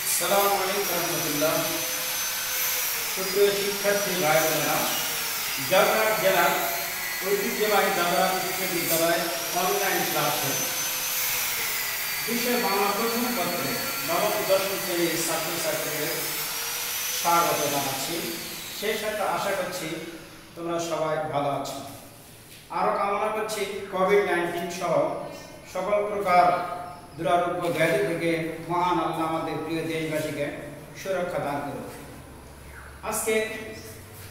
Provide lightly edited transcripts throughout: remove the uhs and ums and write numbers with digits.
আসসালামু আলাইকুম রহমতুল্লাহ। সুপ্রিয় শিক্ষার্থী ভাই বোনেরা, জয়পুরহাট জেলার ঐতিহ্যবাহী দাদরা উচ্চ বিদ্যালয় অনলাইন ক্লাসে বিষয় বাংলা প্রথম পত্রে নবম দশম শ্রেণীর ছাত্রছাত্রীদের স্বাগত জানাচ্ছি। সেই সাথে আশা করছি তোমরা সবাই ভালো আছো। আরও কামনা করছি কোভিড-19 সহ সকল প্রকার দুরারোগ্য ব্যাধি থেকে মহান আল্লাহ আমাদের প্রিয় দেশবাসীকে সুরক্ষা দান করুন। আজকে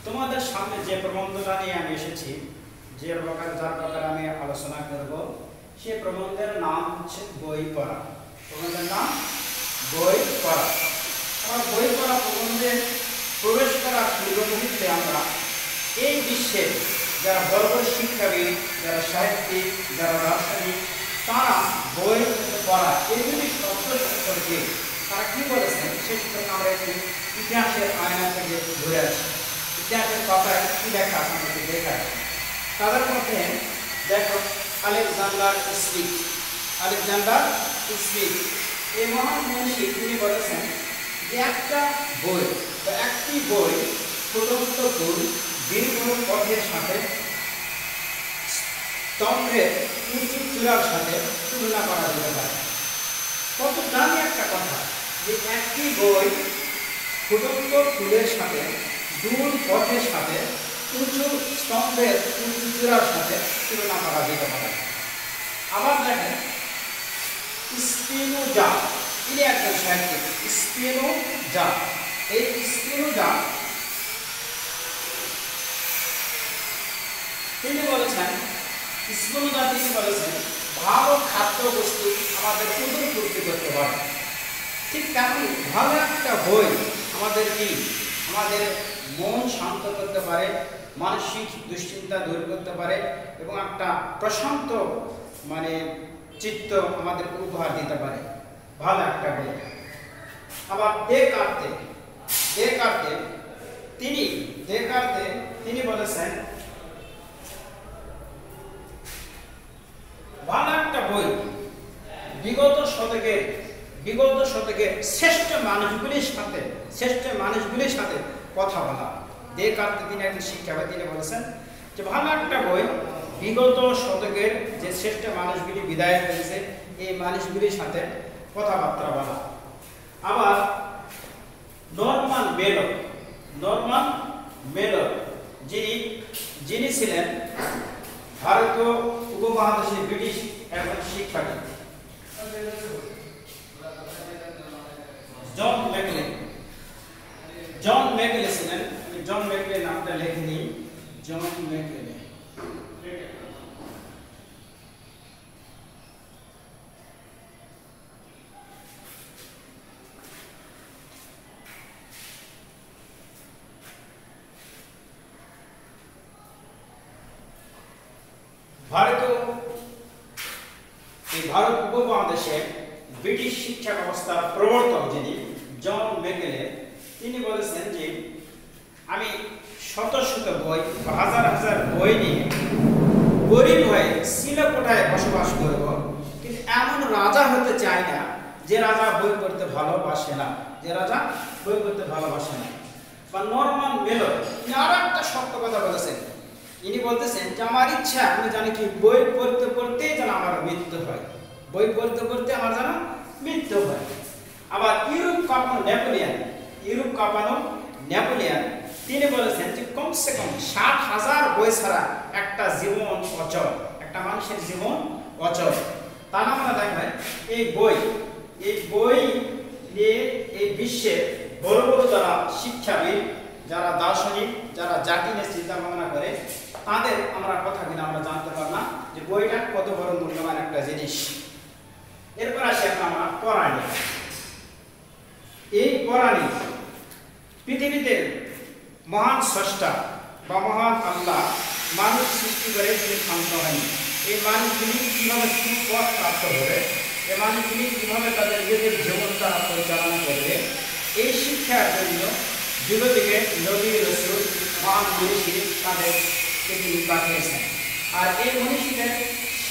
তোমাদের সামনে যে প্রবন্ধটা নিয়ে আমি এসেছি, যার ব্যাপারে আমি আলোচনা করব, সে প্রবন্ধের নাম হচ্ছে বই পড়া। প্রবন্ধের নাম বই পড়া। আমার বই পড়া প্রবন্ধে প্রবেশ করার পূর্ব মুহূর্তে আমরা এই বিশ্বের যারা বড় বড় শিক্ষাবিদ, যারা সাহিত্যিক, যারা রাজনীতিক, তারা বই পড়া এই দুটি শব্দ সম্পর্কে তারা কি বলেছেন সে সম্পর্কে আমরা একটু ইতিহাসের আয়না থেকে ঘুরে আসি। ইতিহাসের পাতায় কি লেখা আমাদেরকে দেখায়। তাদের মধ্যে দেখো আলেকজান্ডার স্মিথ এই মহান মনীষী তিনি বলেছেন যে একটা বই বা একটি বই প্রদত্ত দীর্ঘ পথের সাথে স্তম্ভের উঁচু চূড়ার সাথে তুলনা করা যেতে পারে। কত দামি একটা কথা যে একটি বই ফুটন্ত ফুলের সাথে দূর পথের সাথে উঁচু স্তম্ভের উঁচু চূড়ার সাথে তুলনা করা যেতে পারে। আবার দেখেন স্পিনোজা, তিনি একজন সাহিত্যিক। স্পিনোজা, এই স্পিনোজা তিনি বলেছেন ভালো খাদ্যবস্তু আমাদের উদর পূর্তি করতে পারে। ঠিক তেমন ভালো একটা বই আমাদের মন শান্ত করতে পারে, মানসিক দুশ্চিন্তা দূর করতে পারে এবং একটা প্রশান্ত চিত্ত আমাদের উপহার দিতে পারে ভালো একটা বই। আবার দেকার্তে তিনি বলেছেন ভালো একটা বই বিগত শতকের শ্রেষ্ঠ মানুষগুলির সাথে কথা বলা। দেকার্তে তিনি একজন শিক্ষাবিদ, তিনি বলেছেন যে ভালো একটা বই বিগত শতকের যে শ্রেষ্ঠ মানুষগুলি বিদায় হয়েছে এই মানুষগুলির সাথে কথাবার্তা বলা। আবার নরমান মেলর যিনি ছিলেন ভারতীয় উপমহাদেশের ব্রিটিশ একজন শিক্ষাবিদ। জন ম্যাকলে ছিলেন। জন ম্যাকলে নামটা লেখে নিই। জন ম্যাকলে ভারত উপমহাদেশে ব্রিটিশ শিক্ষা ব্যবস্থার প্রবর্তক যিনি জন ম্যাকলে, তিনি বলেছেন যে আমি শত বই বা হাজার বই নিয়ে গরিব হয়ে শিলকোঠায় বসবাস করব, কিন্তু এমন রাজা হতে চাই না যে রাজা বই পড়তে ভালোবাসে না। বা নরমান মেলর তিনি আরো একটা শক্ত কথা বলেছেন। ইনি বলতেছেন যে আমার ইচ্ছা আমি জানি কি বই পড়তে পড়তে যেন আমার মৃত্যু হয়। আবার ইউরোপ কাঁপানো নেপোলিয়ান তিনি বলেছেন যে কমসে কম 60,000 বই ছাড়া একটা মানুষের জীবন অচল। তার আমরা দেখবেন এই বই নিয়ে এই বিশ্বের বড় যারা শিক্ষাবিদ, যারা দার্শনিক, যারা জাতি নিয়ে চিন্তা ভাবনা করে, তাদের আমরা কথাগুলো আমরা জানতে পারলাম যে বইটা কত বড় মূল্যবান একটা জিনিস। এরপর আসি আমরা পড়ানি। এই পড়ানি পৃথিবীতে মহান স্রষ্টা বা মহান আল্লাহ মানুষ সৃষ্টি করে তিনি শান্ত হয়নি। এই মানুষগুলি কিভাবে সুপথ প্রাপ্ত হবে, এই মানুষগুলি কিভাবে তাদের নিজেদের জীবনটা পরিচালনা করবে, এই শিক্ষার জন্য যুগদিকে নবী রাসূল মহান মনীষী তাদেরকে তিনি পাঠিয়েছেন। আর এই মনীষীদের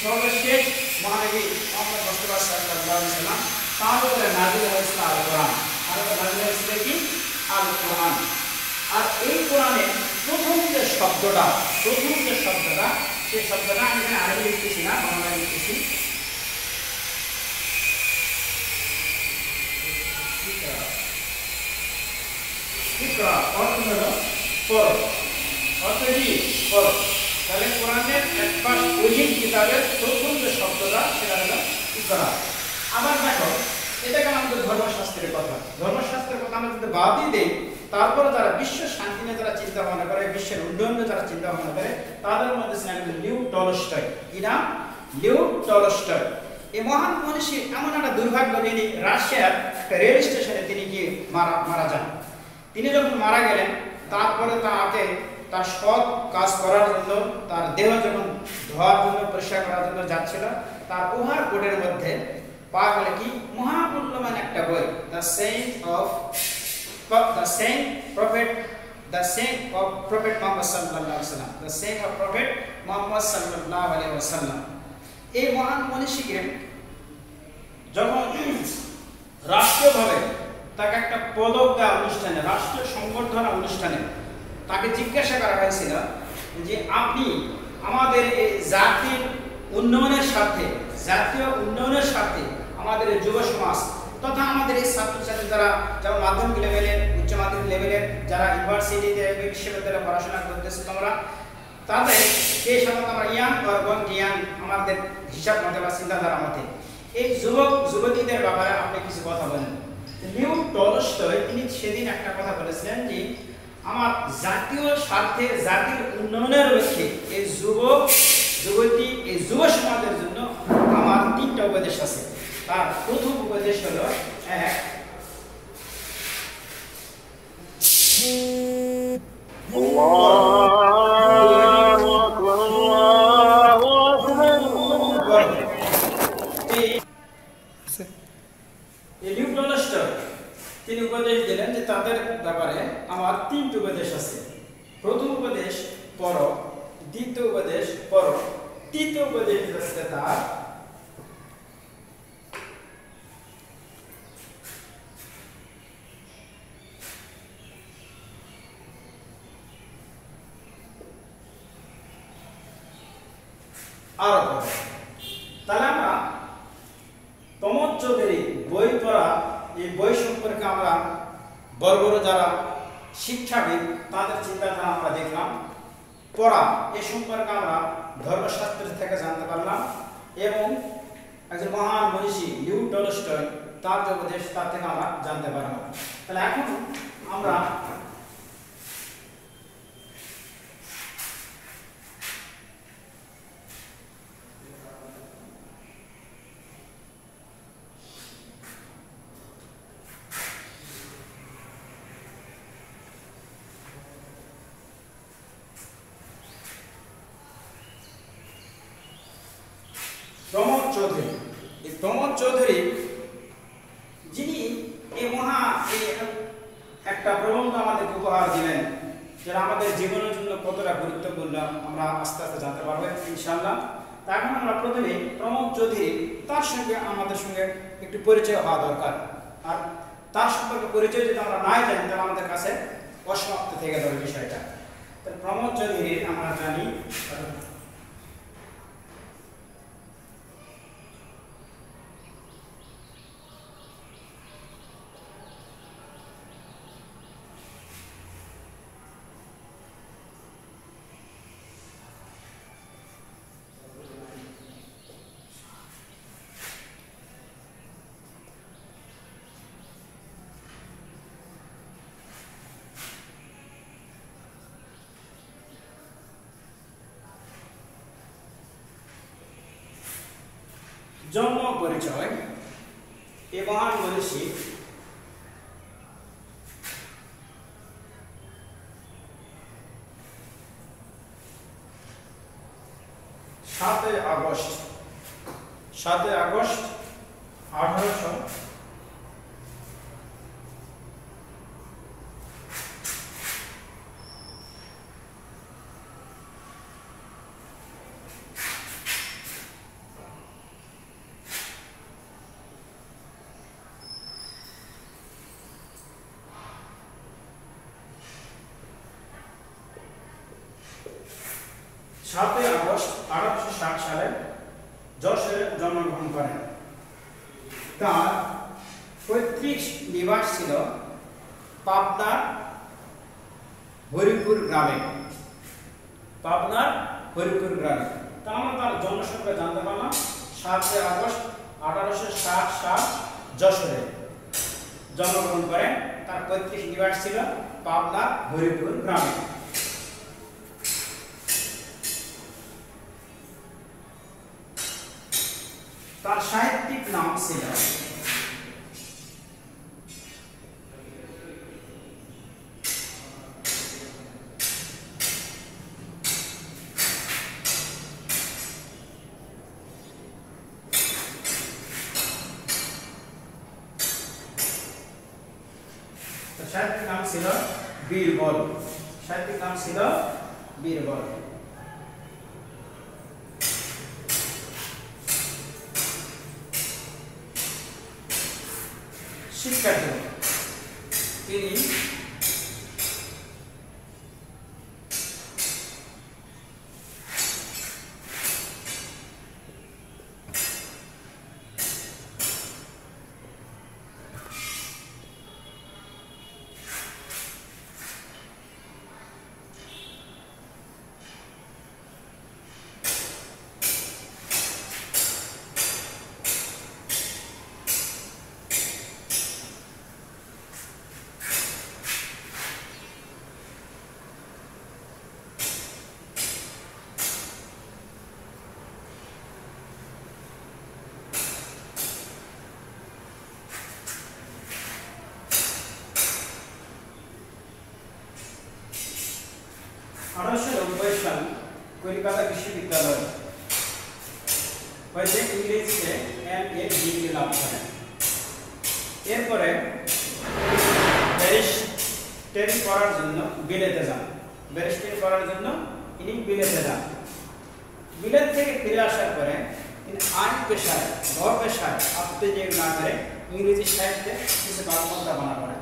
সর্বশেষ মহানবী মুহাম্মদ মুস্তাফা সাল্লাল্লাহু আরবিতে নাযিল হয়েছিল আল কোরআন, আরবিতে নাযিল হয়েছিল কি আল কোরআন। আর এই কোরআনে প্রথম যে শব্দটা সেই শব্দটা আমি এখানে আরবি লিখতেছি না, বাংলা লিখতেছি। ইকরা অর্থ হলো পড়ো, অর্থ কি পড়ো। তাহলে কোরআনের একবার ওহিদ কিতাবের প্রথম যে শব্দটা সেটা হলো ইকরা। আবার দেখো, এটা কেন আমাদের ধর্মশাস্ত্রের কথা, ধর্মশাস্ত্রের কথা আমরা যদি বাদই দেই, তারপরে যারা বিশ্ব শান্তি নিয়ে যারা চিন্তা ভাবনা করে, বিশ্বের উন্নয়ন নিয়ে যারা চিন্তা ভাবনা করে, তাদের মধ্যে ছিলেন লিও টলস্টয়। কি নাম? Leo Tolstoy. এই মহান মনীষী এমন একটা দুর্ভাগ্য, তিনি রাশিয়ার একটা রেল স্টেশনে তিনি গিয়ে মারা যান। তিনি যখন মারা গেলেন, তারপরে তাকে তার সৎ কাজ করার জন্য, তার দেহ যখন ধোয়ার জন্য, পরিষ্কার করার জন্য যাচ্ছিল, তার ওভার কোটের মধ্যে পাওয়া গেল কি মহামূল্যবান একটা বই, the Saint of prophet Muhammad সাল্লাল্লাহু আলাইহি ওয়াসাল্লাম, the Saint of prophet Muhammad সাল্লাল্লাহু আলাইহি ওয়াসাল্লাম। এই মহান মনীষীকে যখন রাষ্ট্রীয়ভাবে তাকে একটা পদক দেওয়া অনুষ্ঠানে, রাষ্ট্রীয় সংবর্ধনা অনুষ্ঠানে তাকে জিজ্ঞাসা করা হয়েছিল যে আপনি আমাদের এই জাতির উন্নয়নের স্বার্থে, জাতীয় উন্নয়নের স্বার্থে আমাদের যুব সমাজ তথা আমাদের এই ছাত্রছাত্রী যারা যেমন মাধ্যমিক লেভেলের, উচ্চ মাধ্যমিক লেভেলের, যারা ইউনিভার্সিটিতে, বিশ্ববিদ্যালয়ে পড়াশোনা করতেছে তোমরা, তাদের এই সাধারণত আমরা ইয়াং অর্বন ইয়াং আমাদের হিসাব মতে বা চিন্তাধারা মতে এই যুবক যুবতীদের ব্যাপারে আপনি কিছু কথা বলেন। লিও টলস্টয় তিনি সেদিন একটা কথা বলেছিলেন যে আমার জাতীয় স্বার্থে, জাতির উন্নয়নের লক্ষ্যে এই যুবক যুবতী, এই যুব সমাজের জন্য আমার তিনটা উপদেশ আছে। তার প্রথম উপদেশ হলো, এক, তিনি উপদেশ দিলেন যে তাদের ব্যাপারে আমার তিনটি উপদেশ আছে। প্রথম উপদেশ পড়ো, দ্বিতীয় উপদেশ পড়ো, তৃতীয় উপদেশ হচ্ছে তার আরো পড়ো। তাহলে আমরা প্রমোদ চৌধুরী বই পড়া, এই বই সম্পর্কে আমরা বড় বড় যারা শিক্ষাবিদ তাদের চিন্তাধারা আমরা দেখলাম। পড়া এ সম্পর্কে আমরা ধর্মশাস্ত্র থেকে জানতে পারলাম এবং একজন মহান মনীষী লিও টলস্টয় তার যে উপদেশ তার থেকে আমরা জানতে পারলাম। তাহলে এখন আমরা প্রমোদ চৌধুরী, এই প্রমোদ চৌধুরী যিনি এই একটা প্রবন্ধ আমাদেরকে উপহার দিলেন, যেটা আমাদের জীবনের জন্য কতটা গুরুত্বপূর্ণ আমরা আস্তে আস্তে জানতে পারবো ইনশাআল্লাহ। তা এখন আমরা প্রথমে প্রমোদ চৌধুরী তার সঙ্গে আমাদের সঙ্গে একটু পরিচয় হওয়া দরকার। আর তার সম্পর্কে পরিচয় যদি আমরা নাই জানি তাহলে আমাদের কাছে অসমাপ্ত থেকে যাবে বিষয়টা। তো প্রমোদ চৌধুরী আমরা জানি জন্ম পরিচয়। এ মহান মনীষী 7 আগস্ট 1800 18 7 আগস্ট 1860 সালে যশোরে জন্মগ্রহণ করেন। তার পৈতৃক নিবাস ছিল পাবনার হরিপুর গ্রামে। পাবনার হরিপুর গ্রামে। তা আমরা তার জন্মসংখ্যা জানতে পারলাম 7 আগস্ট 1860 সাল যশোরে জন্মগ্রহণ করেন। তার পৈতৃক নিবাস ছিল পাবনার হরিপুর গ্রামে। তার সাহিত্যিক নাম ছিল বীরবল। সাহিত্যিক নাম ছিল বীরবল। শিক্ষার্থী তিনি সাল কলকাতা বিশ্ববিদ্যালয় হইতে ইংরেজিতে MA ডিগ্রি লাভ করেন। এরপরে ব্যারিস্টারি করার জন্য বিলেতে যান। ব্যারিস্টারি করার জন্য তিনি বিলেতে যান। বিলেত থেকে ফিরে আসার পরে তিনি আইন পেশায় পেশায় আত্মনিয়োগ না করে ইংরেজি সাহিত্যে কিছু বাগ্মন্ত্রণা করেন।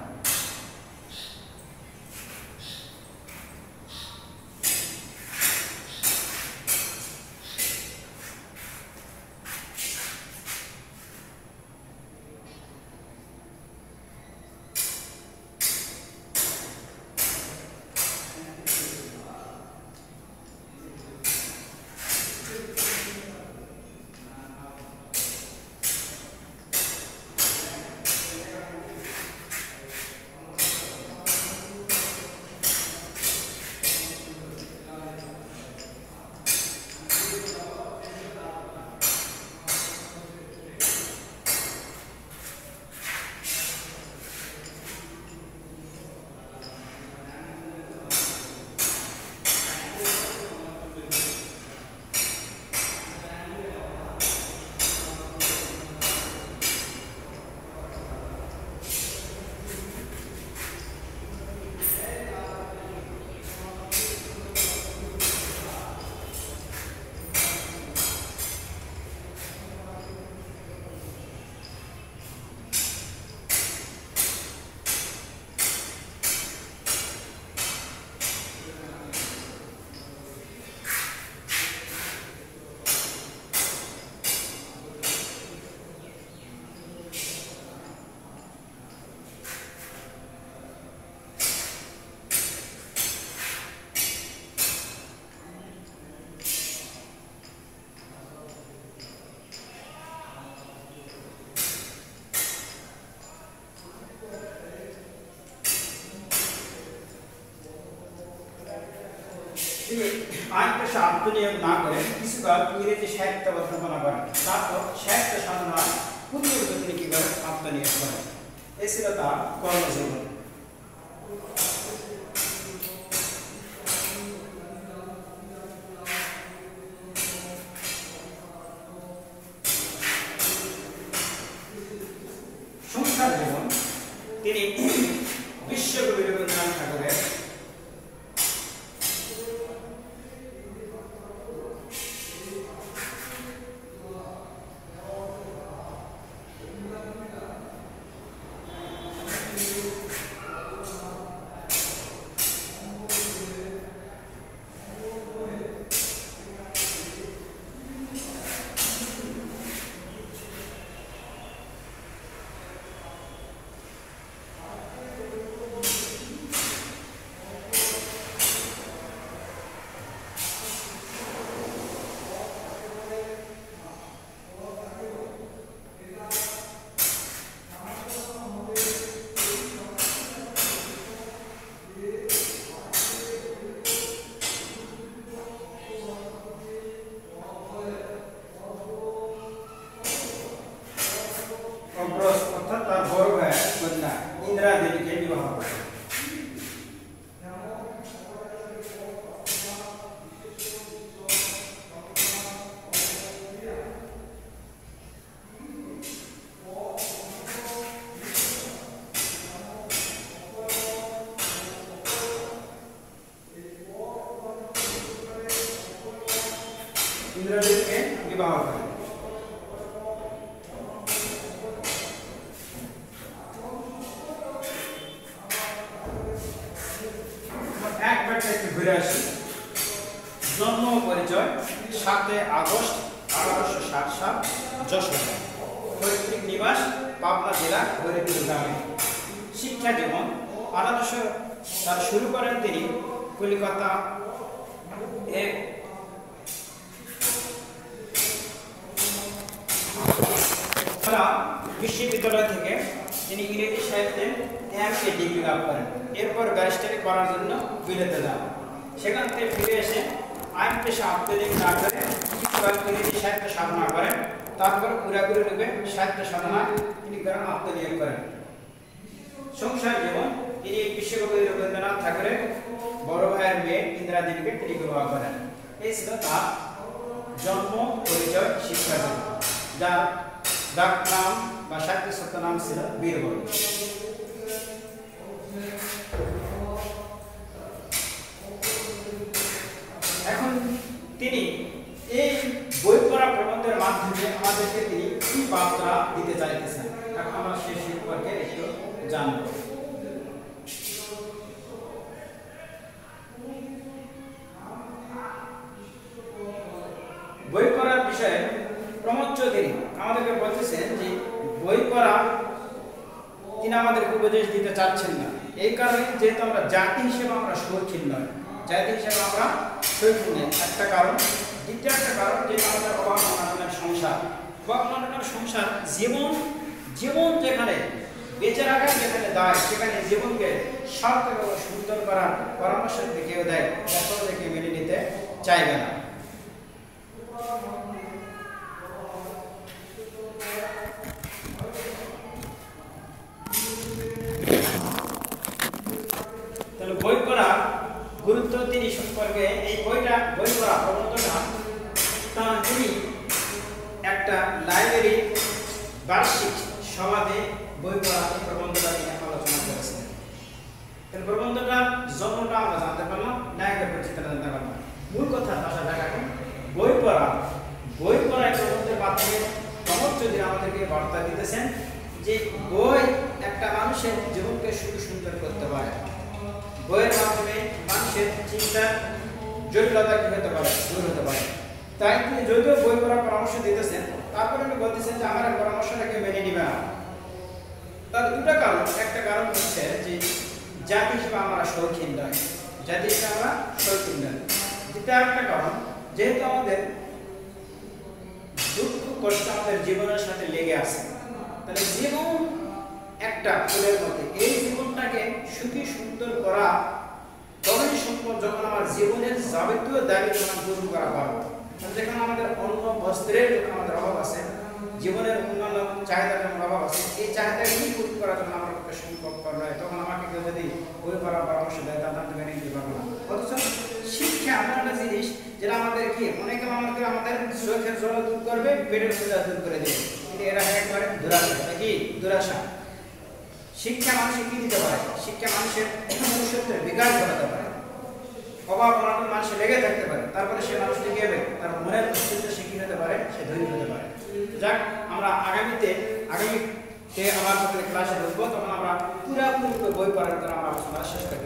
তিনি আইন পেশা আত্মনিয়োগ না করে কিছুকাল ইংরেজি সাহিত্য অধ্যাপনা করেন। তারপর সাহিত্য সাধনায় পুনর্গত তিনি কি করেন আত্মনিয়োগ করেন। এই ছিল তার কর্মজীবন। সংসার জীবন তিনি বিশ্বকবি রবীন্দ্রনাথ ঠাকুরের 1982 জন্ম ও পরিচয় 7 আগস্ট 1860 সাল যশোর। পৈতৃক নিবাস পাবনা জেলা হরিপুর গ্রামে। শিক্ষা জীবন 1800 তার শুরু করেন তিনি কলকাতা বিশ্ববিদ্যালয় থেকে তিনি ইংরেজি সাহিত্যে এমএ ডিগ্রি লাভ করেন। এরপর ব্যারিস্টারি করার জন্য বিলেতে যান। সেখান থেকে ফিরে এসে আইন পেশা আত্মনিয়োগ না করে ইংরেজি সাহিত্য সাধনা করেন। তারপর পুরাপুরি রূপে সাহিত্য সাধনা তিনি করেন, আত্মনিয়োগ করেন। সংসার জীবন তিনি বিশ্বকবি রবীন্দ্রনাথ ঠাকুরের বড় ভাইয়ের মেয়ে ইন্দিরা দেবীকে তিনি বিবাহ করেন। এই ছিল তার জন্ম, পরিচয়, শিক্ষা জীবন, যার ডাক নাম বা সাহিত্য সত্য নাম ছিল বীরবল। এখন তিনি এই বই পড়া প্রবন্ধের মাধ্যমে আমাদেরকে তিনি কি বার্তা দিতে চাইতেছেন, এখন আমরা সেই সম্পর্কে একটু জানব। বই পড়ার বিষয়ে প্রমোদ চৌধুরী আমাদেরকে বলতেছেন যে বই পড়া তিনি আমাদেরকে উপদেশ দিতে চাচ্ছেন না। এই কারণে যেহেতু আমরা জাতি হিসেবে আমরা শৌখিন নয়, জাতি হিসেবে আমরা শৌখিন নয় একটা কারণ। দ্বিতীয় একটা কারণ যে আমাদের অভাব অনাটনের সংসার, অভাব অনাটনের সংসার, জীবন যেখানে বেঁচে রাখার যেখানে দায়, সেখানে জীবনকে সার্থক ও সুন্দর করার পরামর্শ যদি কেউ দেয়, তারপর থেকে মেনে নিতে চাইবে না। তাহলে বই পড়া গুরুত্ব তিনি সম্পর্কে এই বই পড়া প্রবন্ধটা তিনি একটা লাইব্রেরি বার্ষিক সভাতে বই পড়া প্রবন্ধটা তিনি আলোচনা করেছেন। এই প্রবন্ধটার জন্মটা আমরা জানতে পারলাম, নায়কের পরিচিতি জানতে পারলাম। মূল কথা আসা যাক এখন বই পড়া প্রবন্ধের মাধ্যমে প্রমোদ চৌধুরী আমাদেরকে বার্তা দিতেছেন যে বই একটা মানুষের জীবনকে সুন্দর করতে পারে। বইয়ের মাধ্যমে মানুষের চিন্তার জটিলতা কি হতে পারে, দূর হতে পারে। তাই তিনি যদিও বই পড়ার পরামর্শ দিতেছেন, তারপরে উনি বলতেছেন যে আমার পরামর্শটাকে মেনে নিবে না। তার দুটো কারণ। একটা কারণ হচ্ছে যে জাতি হিসেবে আমরা শৌখিন নয়, জাতি হিসেবে আমরা শৌখিন নয়। দ্বিতীয় একটা কারণ, যেহেতু আমাদের দুঃখ কষ্ট আমাদের জীবনের সাথে লেগে আছে, তাহলে জীবন একটা ফুলের মধ্যে, এই জীবনটাকে সুখী সুন্দর করা তখনই সম্ভব যখন আমার জীবনের যাবতীয় দাবি যখন পূরণ করা পারবো। যেখানে আমাদের অন্ন বস্ত্রের যখন আমাদের অভাব আছে, জীবনের অন্যান্য চাহিদার যখন অভাব আছে, এই চাহিদাগুলি পূরণ করার জন্য আমার পক্ষে সম্ভব নয়, তখন আমাকে কেউ যদি বই পড়ার পরামর্শ দেয় তার দাম মেনে নিতে পারবো না। অথচ শিক্ষা এমন একটা জিনিস যেটা আমাদের কি অনেকে আমাদের চোখের জল দূর করবে, পেটের ক্ষুধা দূর করে দেবে, কিন্তু এরা একবারে দুরাশা। কি দুরাশা? শিক্ষা মানুষকে কি দিতে পারে? শিক্ষা মানুষের মনুষ্যত্বের বিকাশ ঘটাতে পারে। অভাব অনাটন মানুষে লেগে থাকতে পারে, তারপরে সে মানুষটি কি হবে? তার মনের অস্তিত্ব সে কি হতে পারে? সে ধৈর্য হতে পারে। যাক, আমরা আগামীতে আবার যখন ক্লাসে ঢুকবো তখন আমরা পুরাপুরি বই পড়ার জন্য আমরা আলোচনা শেষ করি।